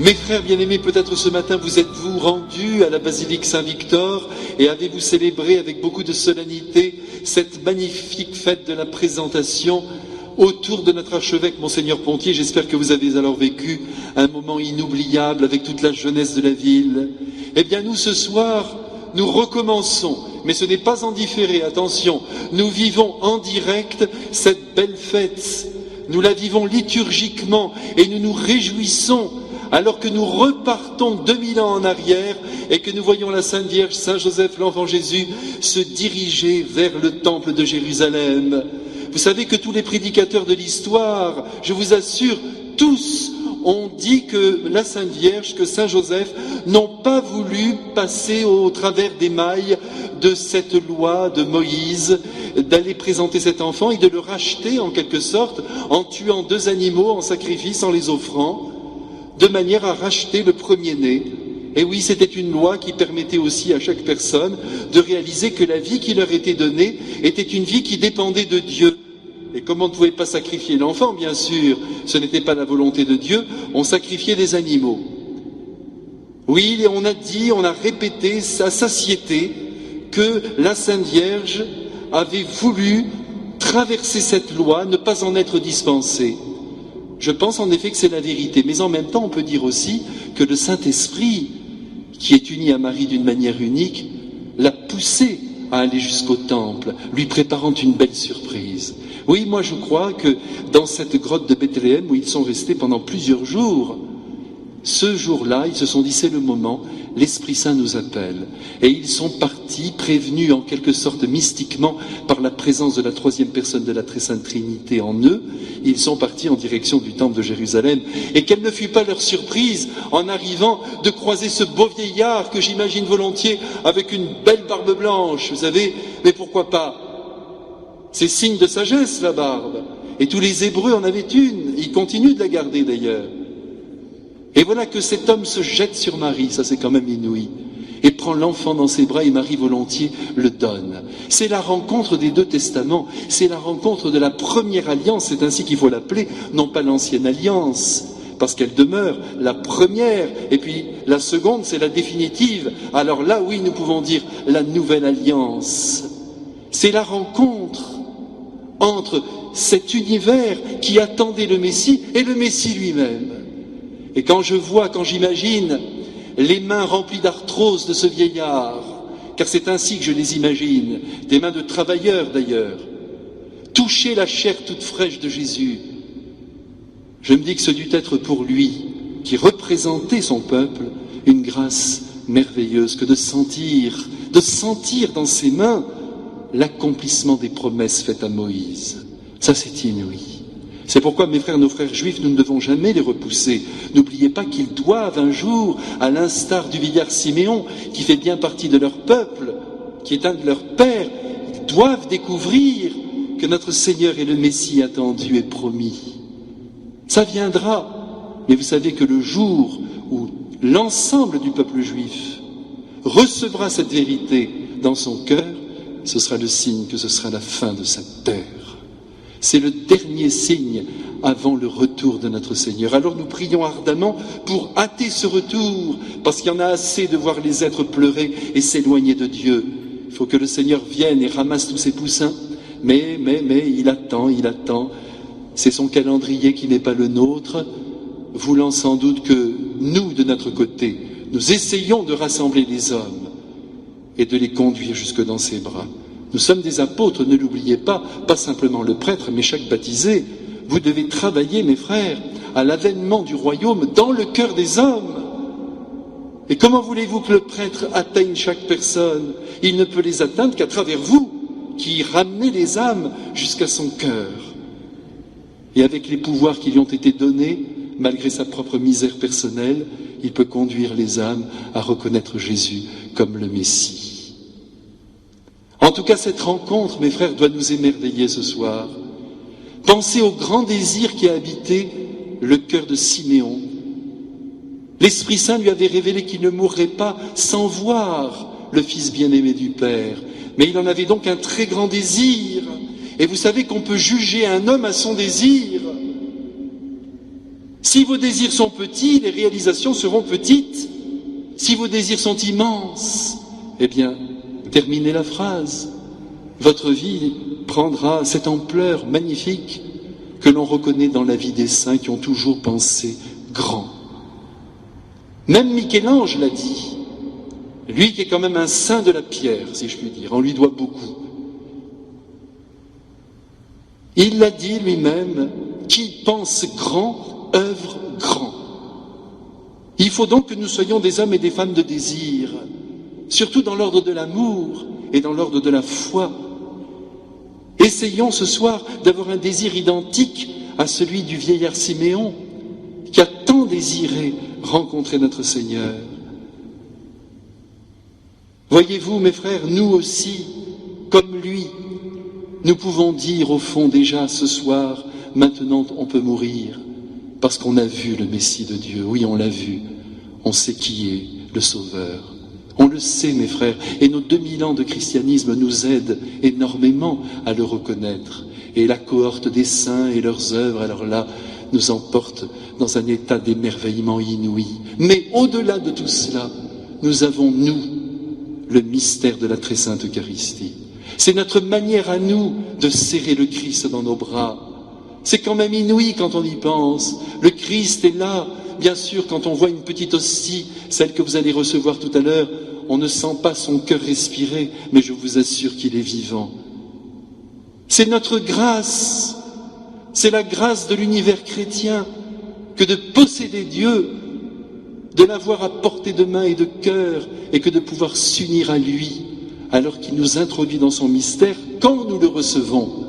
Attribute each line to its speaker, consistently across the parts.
Speaker 1: Mes frères bien-aimés, peut-être ce matin vous êtes-vous rendus à la basilique Saint-Victor et avez-vous célébré avec beaucoup de solennité cette magnifique fête de la présentation autour de notre archevêque Monseigneur Pontier. J'espère que vous avez alors vécu un moment inoubliable avec toute la jeunesse de la ville. Eh bien nous ce soir, nous recommençons, mais ce n'est pas en différé, attention, nous vivons en direct cette belle fête. Nous la vivons liturgiquement et nous nous réjouissons alors que nous repartons 2000 ans en arrière et que nous voyons la Sainte Vierge, Saint Joseph, l'Enfant Jésus se diriger vers le temple de Jérusalem. Vous savez que tous les prédicateurs de l'histoire, je vous assure, tous ont dit que la Sainte Vierge, que Saint Joseph n'ont pas voulu passer au travers des mailles de cette loi de Moïse, d'aller présenter cet enfant et de le racheter en quelque sorte en tuant 2 animaux en sacrifice, en les offrant, de manière à racheter le premier-né. Et oui, c'était une loi qui permettait aussi à chaque personne de réaliser que la vie qui leur était donnée était une vie qui dépendait de Dieu. Et comme on ne pouvait pas sacrifier l'enfant, bien sûr, ce n'était pas la volonté de Dieu, on sacrifiait des animaux. Oui, on a dit, on a répété à satiété que la Sainte Vierge avait voulu traverser cette loi, ne pas en être dispensée. Je pense en effet que c'est la vérité, mais en même temps on peut dire aussi que le Saint-Esprit, qui est uni à Marie d'une manière unique, l'a poussé à aller jusqu'au temple, lui préparant une belle surprise. Oui, moi je crois que dans cette grotte de Bethléem où ils sont restés pendant plusieurs jours, ce jour-là, ils se sont dit c'est le moment, l'Esprit Saint nous appelle. Et ils sont partis, prévenus en quelque sorte mystiquement par la présence de la 3e personne de la Très Sainte Trinité en eux. Ils sont partis en direction du temple de Jérusalem. Et quelle ne fut pas leur surprise en arrivant de croiser ce beau vieillard que j'imagine volontiers avec une belle barbe blanche, vous savez, mais pourquoi pas? C'est signe de sagesse la barbe. Et tous les Hébreux en avaient une, ils continuent de la garder d'ailleurs. Et voilà que cet homme se jette sur Marie, ça c'est quand même inouï, et prend l'enfant dans ses bras et Marie volontiers le donne. C'est la rencontre des 2 testaments, c'est la rencontre de la première alliance, c'est ainsi qu'il faut l'appeler, non pas l'ancienne alliance, parce qu'elle demeure la première, et puis la seconde c'est la définitive. Alors là oui nous pouvons dire la nouvelle alliance. C'est la rencontre entre cet univers qui attendait le Messie et le Messie lui-même. Et quand j'imagine les mains remplies d'arthrose de ce vieillard, car c'est ainsi que je les imagine, des mains de travailleurs d'ailleurs, toucher la chair toute fraîche de Jésus, je me dis que ce dut être pour lui, qui représentait son peuple, une grâce merveilleuse que de sentir dans ses mains l'accomplissement des promesses faites à Moïse. Ça c'est inouï. C'est pourquoi, mes frères, nos frères juifs, nous ne devons jamais les repousser. N'oubliez pas qu'ils doivent un jour, à l'instar du vieillard Siméon, qui fait bien partie de leur peuple, qui est un de leurs pères, ils doivent découvrir que notre Seigneur est le Messie attendu et promis. Ça viendra, mais vous savez que le jour où l'ensemble du peuple juif recevra cette vérité dans son cœur, ce sera le signe que ce sera la fin de cette terre. C'est le dernier signe avant le retour de notre Seigneur. Alors nous prions ardemment pour hâter ce retour, parce qu'il y en a assez de voir les êtres pleurer et s'éloigner de Dieu. Il faut que le Seigneur vienne et ramasse tous ses poussins, mais il attend. C'est son calendrier qui n'est pas le nôtre, voulant sans doute que nous, de notre côté, nous essayons de rassembler les hommes et de les conduire jusque dans ses bras. Nous sommes des apôtres, ne l'oubliez pas, pas simplement le prêtre, mais chaque baptisé. Vous devez travailler, mes frères, à l'avènement du royaume dans le cœur des hommes. Et comment voulez-vous que le prêtre atteigne chaque personne? Il ne peut les atteindre qu'à travers vous, qui ramenez les âmes jusqu'à son cœur. Et avec les pouvoirs qui lui ont été donnés, malgré sa propre misère personnelle, il peut conduire les âmes à reconnaître Jésus comme le Messie. En tout cas, cette rencontre, mes frères, doit nous émerveiller ce soir. Pensez au grand désir qui a habité le cœur de Siméon. L'Esprit Saint lui avait révélé qu'il ne mourrait pas sans voir le Fils bien-aimé du Père. Mais il en avait donc un très grand désir. Et vous savez qu'on peut juger un homme à son désir. Si vos désirs sont petits, les réalisations seront petites. Si vos désirs sont immenses, eh bien, terminez la phrase. Votre vie prendra cette ampleur magnifique que l'on reconnaît dans la vie des saints qui ont toujours pensé grand. Même Michel-Ange l'a dit. Lui qui est quand même un saint de la pierre, si je puis dire, on lui doit beaucoup. Il l'a dit lui-même, qui pense grand, œuvre grand. Il faut donc que nous soyons des hommes et des femmes de désir, surtout dans l'ordre de l'amour et dans l'ordre de la foi. Essayons ce soir d'avoir un désir identique à celui du vieillard Siméon, qui a tant désiré rencontrer notre Seigneur. Voyez-vous, mes frères, nous aussi, comme lui, nous pouvons dire au fond déjà ce soir, maintenant on peut mourir, parce qu'on a vu le Messie de Dieu. Oui, on l'a vu. On sait qui est le Sauveur. On le sait, mes frères, et nos 2000 ans de christianisme nous aident énormément à le reconnaître. Et la cohorte des saints et leurs œuvres, alors là, nous emporte dans un état d'émerveillement inouï. Mais au-delà de tout cela, nous avons, nous, le mystère de la très sainte Eucharistie. C'est notre manière à nous de serrer le Christ dans nos bras. C'est quand même inouï quand on y pense. Le Christ est là. Bien sûr, quand on voit une petite hostie, celle que vous allez recevoir tout à l'heure, on ne sent pas son cœur respirer, mais je vous assure qu'il est vivant. C'est notre grâce. C'est la grâce de l'univers chrétien que de posséder Dieu, de l'avoir à portée de main et de cœur, et que de pouvoir s'unir à lui, alors qu'il nous introduit dans son mystère quand nous le recevons.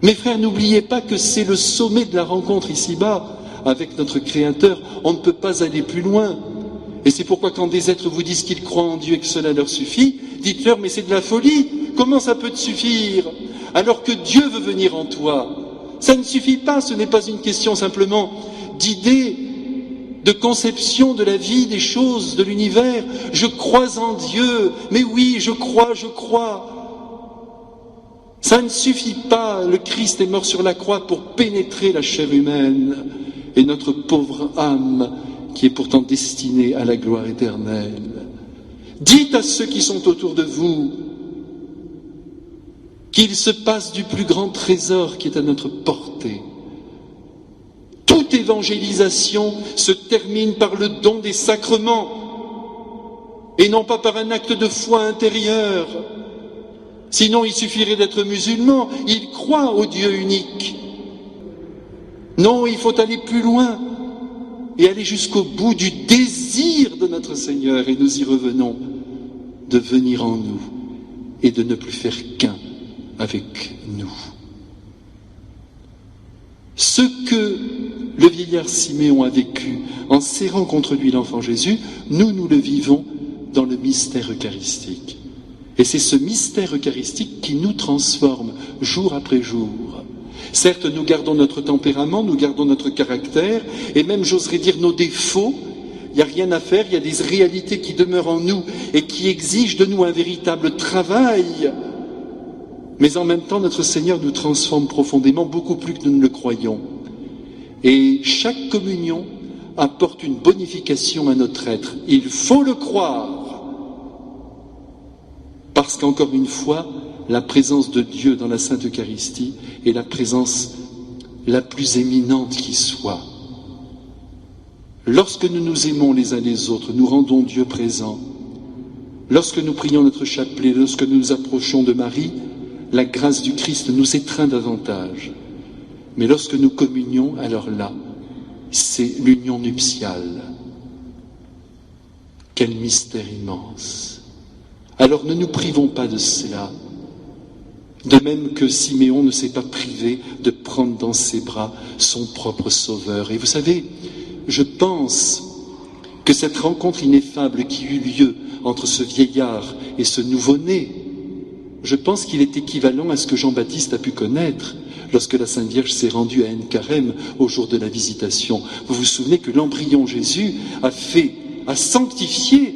Speaker 1: Mes frères, n'oubliez pas que c'est le sommet de la rencontre ici-bas avec notre Créateur. On ne peut pas aller plus loin. Et c'est pourquoi quand des êtres vous disent qu'ils croient en Dieu et que cela leur suffit, dites-leur, mais c'est de la folie. Comment ça peut te suffire alors que Dieu veut venir en toi? Ça ne suffit pas, ce n'est pas une question simplement d'idées, de conception de la vie, des choses, de l'univers. Je crois en Dieu, mais oui, je crois. Ça ne suffit pas, le Christ est mort sur la croix pour pénétrer la chair humaine et notre pauvre âme qui est pourtant destinée à la gloire éternelle. Dites à ceux qui sont autour de vous qu'il se passe du plus grand trésor qui est à notre portée. Toute évangélisation se termine par le don des sacrements et non pas par un acte de foi intérieure. Sinon, il suffirait d'être musulman, il croit au Dieu unique. Non, il faut aller plus loin et aller jusqu'au bout du désir de notre Seigneur, et nous y revenons, de venir en nous et de ne plus faire qu'un avec nous. Ce que le vieillard Siméon a vécu en serrant contre lui l'enfant Jésus, nous le vivons dans le mystère eucharistique. Et c'est ce mystère eucharistique qui nous transforme jour après jour. Certes, nous gardons notre tempérament, nous gardons notre caractère, et même, j'oserais dire, nos défauts. Il n'y a rien à faire, il y a des réalités qui demeurent en nous et qui exigent de nous un véritable travail. Mais en même temps, notre Seigneur nous transforme profondément, beaucoup plus que nous ne le croyons. Et chaque communion apporte une bonification à notre être. Il faut le croire. Parce qu'encore une fois, la présence de Dieu dans la Sainte Eucharistie est la présence la plus éminente qui soit. Lorsque nous nous aimons les uns les autres, nous rendons Dieu présent. Lorsque nous prions notre chapelet, lorsque nous nous approchons de Marie, la grâce du Christ nous étreint davantage. Mais lorsque nous communions, alors là, c'est l'union nuptiale. Quel mystère immense! Alors ne nous privons pas de cela. De même que Siméon ne s'est pas privé de prendre dans ses bras son propre sauveur. Et vous savez, je pense que cette rencontre ineffable qui eut lieu entre ce vieillard et ce nouveau-né, je pense qu'il est équivalent à ce que Jean-Baptiste a pu connaître lorsque la Sainte Vierge s'est rendue à En-Carême au jour de la visitation. Vous vous souvenez que l'embryon Jésus a sanctifié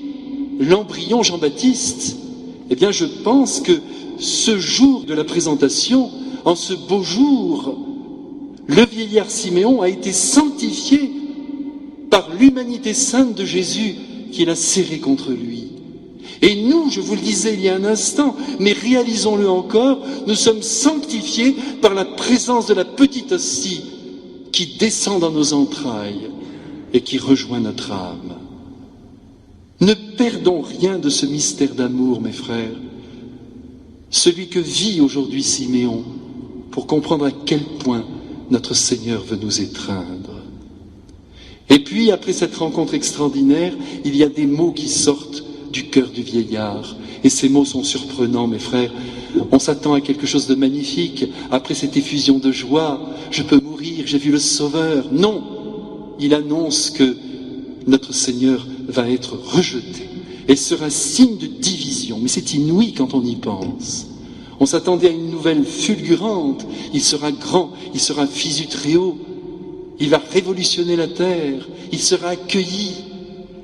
Speaker 1: l'embryon Jean-Baptiste. Eh bien, je pense que ce jour de la présentation, en ce beau jour, Le vieillard Siméon a été sanctifié par l'humanité sainte de Jésus qu'il a serré contre lui. Et nous, je vous le disais il y a un instant, mais réalisons-le encore, nous sommes sanctifiés par la présence de la petite hostie qui descend dans nos entrailles et qui rejoint notre âme. Ne perdons rien de ce mystère d'amour, mes frères, celui que vit aujourd'hui Siméon, pour comprendre à quel point notre Seigneur veut nous étreindre. Et puis, après cette rencontre extraordinaire, il y a des mots qui sortent du cœur du vieillard. Et ces mots sont surprenants, mes frères. On s'attend à quelque chose de magnifique. Après cette effusion de joie, je peux mourir, j'ai vu le Sauveur. Non, il annonce que notre Seigneur va être rejeté et sera signe de division. Mais c'est inouï quand on y pense. On s'attendait à une nouvelle fulgurante. Il sera grand, il sera fils du Très-Haut. Il va révolutionner la terre. Il sera accueilli,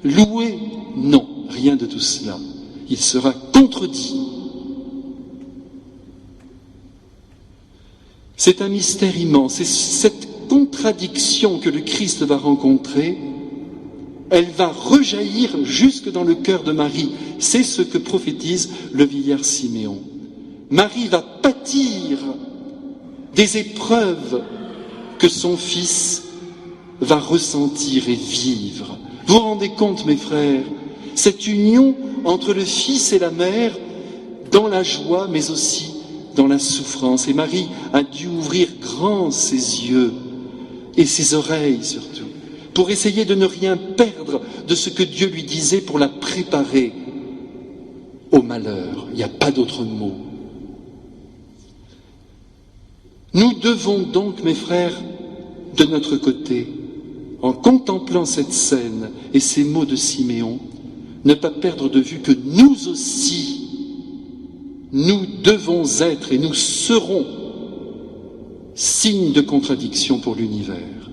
Speaker 1: loué. Non, rien de tout cela. Il sera contredit. C'est un mystère immense. Et cette contradiction que le Christ va rencontrer, elle va rejaillir jusque dans le cœur de Marie. C'est ce que prophétise le vieillard Siméon. Marie va pâtir des épreuves que son fils va ressentir et vivre. Vous vous rendez compte, mes frères, cette union entre le fils et la mère dans la joie, mais aussi dans la souffrance. Et Marie a dû ouvrir grand ses yeux et ses oreilles surtout, pour essayer de ne rien perdre de ce que Dieu lui disait pour la préparer au malheur. Il n'y a pas d'autre mot. Nous devons donc, mes frères, de notre côté, en contemplant cette scène et ces mots de Siméon, ne pas perdre de vue que nous aussi, nous devons être et nous serons signes de contradiction pour l'univers.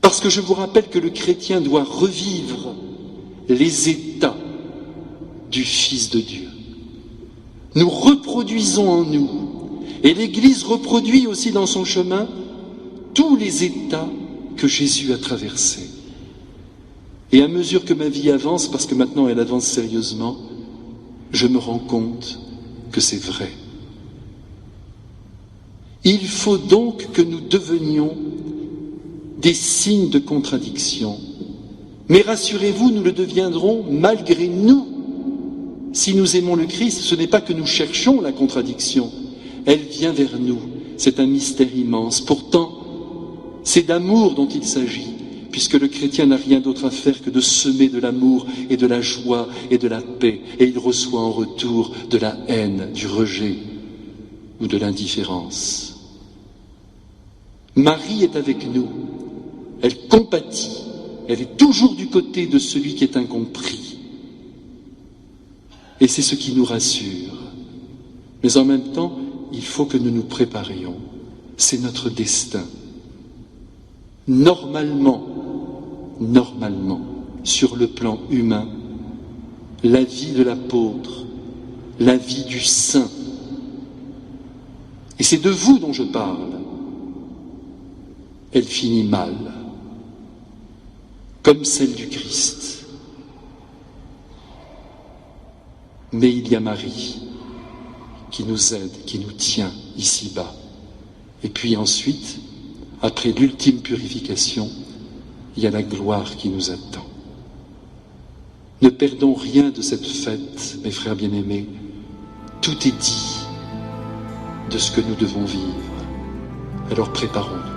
Speaker 1: Parce que je vous rappelle que le chrétien doit revivre les états du Fils de Dieu. Nous reproduisons en nous, et l'Église reproduit aussi dans son chemin tous les états que Jésus a traversés. Et à mesure que ma vie avance, parce que maintenant elle avance sérieusement, je me rends compte que c'est vrai. Il faut donc que nous devenions des signes de contradiction. Mais rassurez-vous, nous le deviendrons malgré nous. Si nous aimons le Christ, ce n'est pas que nous cherchons la contradiction. Elle vient vers nous. C'est un mystère immense. Pourtant, c'est d'amour dont il s'agit, puisque le chrétien n'a rien d'autre à faire que de semer de l'amour et de la joie et de la paix, et il reçoit en retour de la haine, du rejet ou de l'indifférence. Marie est avec nous, elle compatit, elle est toujours du côté de celui qui est incompris. Et c'est ce qui nous rassure. Mais en même temps, il faut que nous nous préparions. C'est notre destin. Normalement, sur le plan humain, la vie de l'apôtre, la vie du saint, et c'est de vous dont je parle, elle finit mal, comme celle du Christ. Mais il y a Marie qui nous aide, qui nous tient ici-bas. Et puis ensuite, après l'ultime purification, il y a la gloire qui nous attend. Ne perdons rien de cette fête, mes frères bien-aimés. Tout est dit de ce que nous devons vivre. Alors préparons-nous.